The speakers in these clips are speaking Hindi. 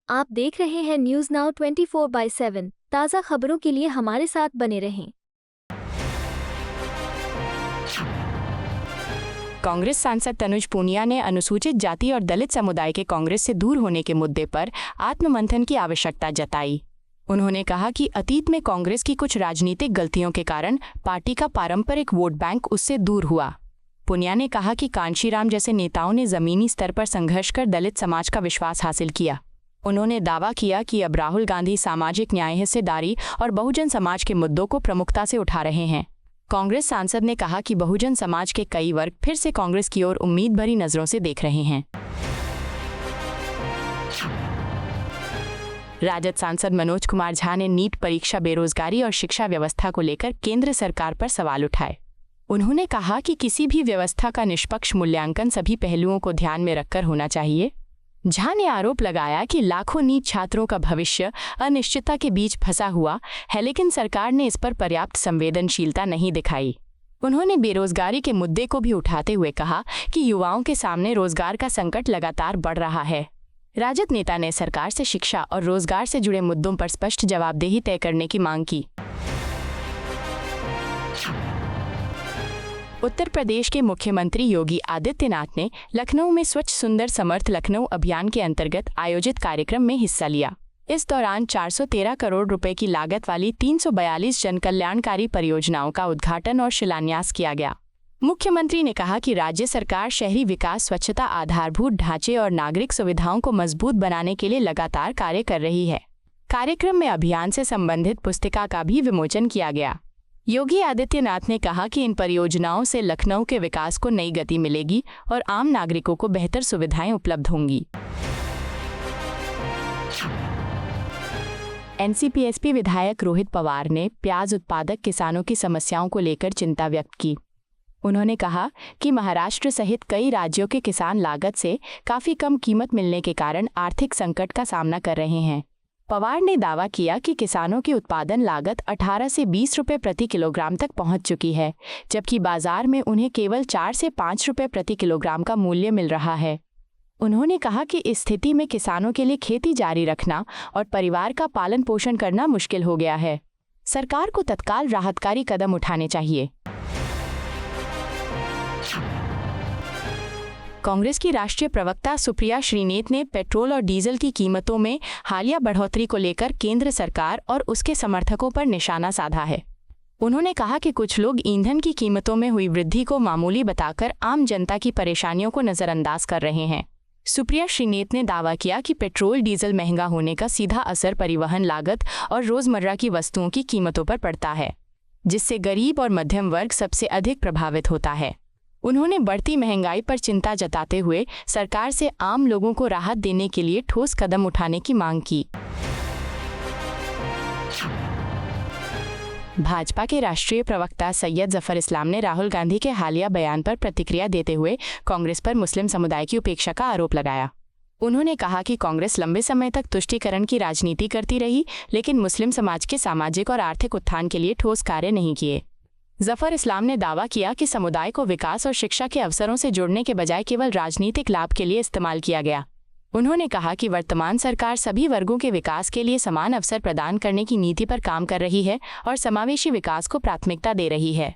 आप देख रहे हैं न्यूज नाउ 24/7 ताज़ा खबरों के लिए हमारे साथ बने रहें। कांग्रेस सांसद तनुज पूनिया ने अनुसूचित जाति और दलित समुदाय के कांग्रेस से दूर होने के मुद्दे पर आत्ममंथन की आवश्यकता जताई। उन्होंने कहा कि अतीत में कांग्रेस की कुछ राजनीतिक गलतियों के कारण पार्टी का पारंपरिक वोट बैंक उससे दूर हुआ। पूनिया ने कहा कि कांशीराम जैसे नेताओं ने जमीनी स्तर पर संघर्ष कर दलित समाज का विश्वास हासिल किया। उन्होंने दावा किया कि अब राहुल गांधी सामाजिक न्याय, हिस्सेदारी और बहुजन समाज के मुद्दों को प्रमुखता से उठा रहे हैं। कांग्रेस सांसद ने कहा कि बहुजन समाज के कई वर्ग फिर से कांग्रेस की ओर उम्मीद भरी नजरों से देख रहे हैं। राजद सांसद मनोज कुमार झा ने नीट परीक्षा, बेरोजगारी और शिक्षा व्यवस्था को लेकर केंद्र सरकार पर सवाल उठाए। उन्होंने कहा कि किसी भी व्यवस्था का निष्पक्ष मूल्यांकन सभी पहलुओं को ध्यान में रखकर होना चाहिए। झा ने आरोप लगाया कि लाखों नीट छात्रों का भविष्य अनिश्चितता के बीच फंसा हुआ है, लेकिन सरकार ने इस पर पर्याप्त संवेदनशीलता नहीं दिखाई। उन्होंने बेरोजगारी के मुद्दे को भी उठाते हुए कहा कि युवाओं के सामने रोजगार का संकट लगातार बढ़ रहा है। राजद नेता ने सरकार से शिक्षा और रोजगार से जुड़े मुद्दों पर स्पष्ट जवाबदेही तय करने की मांग की। उत्तर प्रदेश के मुख्यमंत्री योगी आदित्यनाथ ने लखनऊ में स्वच्छ सुंदर समर्थ लखनऊ अभियान के अंतर्गत आयोजित कार्यक्रम में हिस्सा लिया। इस दौरान 413 करोड़ रुपए की लागत वाली 342 जनकल्याणकारी परियोजनाओं का उद्घाटन और शिलान्यास किया गया। मुख्यमंत्री ने कहा कि राज्य सरकार शहरी विकास, स्वच्छता, आधारभूत ढांचे और नागरिक सुविधाओं को मजबूत बनाने के लिए लगातार कार्य कर रही है। कार्यक्रम में अभियान से संबंधित पुस्तिका का भी विमोचन किया गया। योगी आदित्यनाथ ने कहा कि इन परियोजनाओं से लखनऊ के विकास को नई गति मिलेगी और आम नागरिकों को बेहतर सुविधाएं उपलब्ध होंगी। एनसीपी विधायक रोहित पवार ने प्याज उत्पादक किसानों की समस्याओं को लेकर चिंता व्यक्त की। उन्होंने कहा कि महाराष्ट्र सहित कई राज्यों के किसान लागत से काफ़ी कम कीमत मिलने के कारण आर्थिक संकट का सामना कर रहे हैं। पवार ने दावा किया कि किसानों की उत्पादन लागत 18 से 20 रुपये प्रति किलोग्राम तक पहुंच चुकी है, जबकि बाजार में उन्हें केवल 4 से 5 रुपये प्रति किलोग्राम का मूल्य मिल रहा है। उन्होंने कहा कि इस स्थिति में किसानों के लिए खेती जारी रखना और परिवार का पालन पोषण करना मुश्किल हो गया है। सरकार को तत्काल राहतकारी कदम उठाने चाहिए। कांग्रेस की राष्ट्रीय प्रवक्ता सुप्रिया श्रीनेत ने पेट्रोल और डीजल की कीमतों में हालिया बढ़ोतरी को लेकर केंद्र सरकार और उसके समर्थकों पर निशाना साधा है। उन्होंने कहा कि कुछ लोग ईंधन की कीमतों में हुई वृद्धि को मामूली बताकर आम जनता की परेशानियों को नज़रअंदाज कर रहे हैं। सुप्रिया श्रीनेत ने दावा किया कि पेट्रोल डीजल महंगा होने का सीधा असर परिवहन लागत और रोजमर्रा की वस्तुओं की कीमतों पर पड़ता है, जिससे गरीब और मध्यम वर्ग सबसे अधिक प्रभावित होता है। उन्होंने बढ़ती महंगाई पर चिंता जताते हुए सरकार से आम लोगों को राहत देने के लिए ठोस कदम उठाने की मांग की। भाजपा के राष्ट्रीय प्रवक्ता सैयद जफर इस्लाम ने राहुल गांधी के हालिया बयान पर प्रतिक्रिया देते हुए कांग्रेस पर मुस्लिम समुदाय की उपेक्षा का आरोप लगाया। उन्होंने कहा कि कांग्रेस लंबे समय तक तुष्टीकरण की राजनीति करती रही, लेकिन मुस्लिम समाज के सामाजिक और आर्थिक उत्थान के लिए ठोस कार्य नहीं किए। जफर इस्लाम ने दावा किया कि समुदाय को विकास और शिक्षा के अवसरों से जोड़ने के बजाय केवल राजनीतिक लाभ के लिए इस्तेमाल किया गया। उन्होंने कहा कि वर्तमान सरकार सभी वर्गों के विकास के लिए समान अवसर प्रदान करने की नीति पर काम कर रही है और समावेशी विकास को प्राथमिकता दे रही है।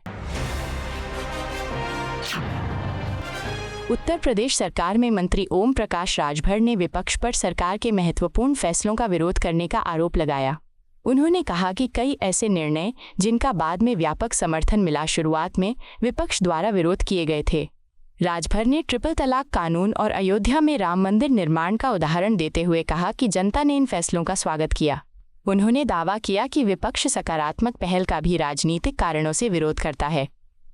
उत्तर प्रदेश सरकार में मंत्री ओम प्रकाश राजभर ने विपक्ष पर सरकार के महत्वपूर्ण फैसलों का विरोध करने का आरोप लगाया। उन्होंने कहा कि कई ऐसे निर्णय जिनका बाद में व्यापक समर्थन मिला, शुरुआत में विपक्ष द्वारा विरोध किए गए थे। राजभर ने ट्रिपल तलाक कानून और अयोध्या में राम मंदिर निर्माण का उदाहरण देते हुए कहा कि जनता ने इन फैसलों का स्वागत किया। उन्होंने दावा किया कि विपक्ष सकारात्मक पहल का भी राजनीतिक कारणों से विरोध करता है।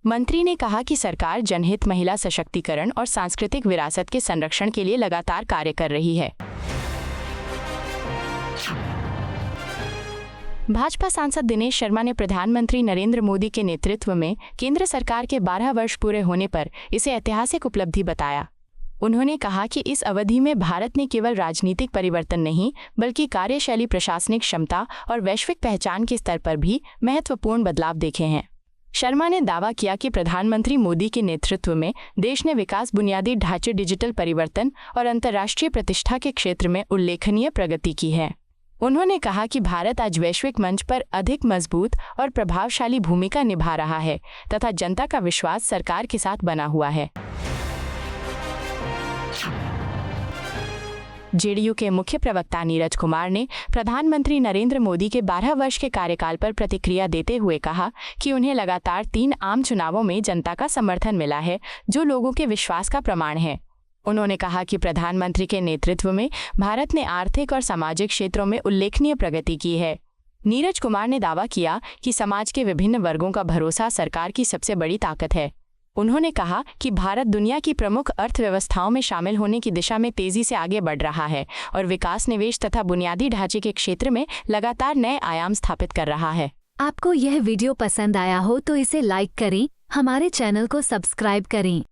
मंत्री ने कहा कि सरकार जनहित, महिला सशक्तिकरण और सांस्कृतिक विरासत के संरक्षण के लिए लगातार कार्य कर रही है। भाजपा सांसद दिनेश शर्मा ने प्रधानमंत्री नरेंद्र मोदी के नेतृत्व में केंद्र सरकार के 12 वर्ष पूरे होने पर इसे ऐतिहासिक उपलब्धि बताया। उन्होंने कहा कि इस अवधि में भारत ने केवल राजनीतिक परिवर्तन नहीं, बल्कि कार्यशैली, प्रशासनिक क्षमता और वैश्विक पहचान के स्तर पर भी महत्वपूर्ण बदलाव देखे हैं। शर्मा ने दावा किया कि प्रधानमंत्री मोदी के नेतृत्व में देश ने विकास, बुनियादी ढांचे, डिजिटल परिवर्तन और अंतर्राष्ट्रीय प्रतिष्ठा के क्षेत्र में उल्लेखनीय प्रगति की है। उन्होंने कहा कि भारत आज वैश्विक मंच पर अधिक मजबूत और प्रभावशाली भूमिका निभा रहा है तथा जनता का विश्वास सरकार के साथ बना हुआ है। जेडीयू के मुख्य प्रवक्ता नीरज कुमार ने प्रधानमंत्री नरेंद्र मोदी के 12 वर्ष के कार्यकाल पर प्रतिक्रिया देते हुए कहा कि उन्हें लगातार 3 आम चुनावों में जनता का समर्थन मिला है, जो लोगों के विश्वास का प्रमाण है। उन्होंने कहा कि प्रधानमंत्री के नेतृत्व में भारत ने आर्थिक और सामाजिक क्षेत्रों में उल्लेखनीय प्रगति की है। नीरज कुमार ने दावा किया कि समाज के विभिन्न वर्गों का भरोसा सरकार की सबसे बड़ी ताकत है। उन्होंने कहा कि भारत दुनिया की प्रमुख अर्थव्यवस्थाओं में शामिल होने की दिशा में तेजी से आगे बढ़ रहा है और विकास, निवेश तथा बुनियादी ढांचे के क्षेत्र में लगातार नए आयाम स्थापित कर रहा है। आपको यह वीडियो पसंद आया हो तो इसे लाइक करें, हमारे चैनल को सब्सक्राइब करें।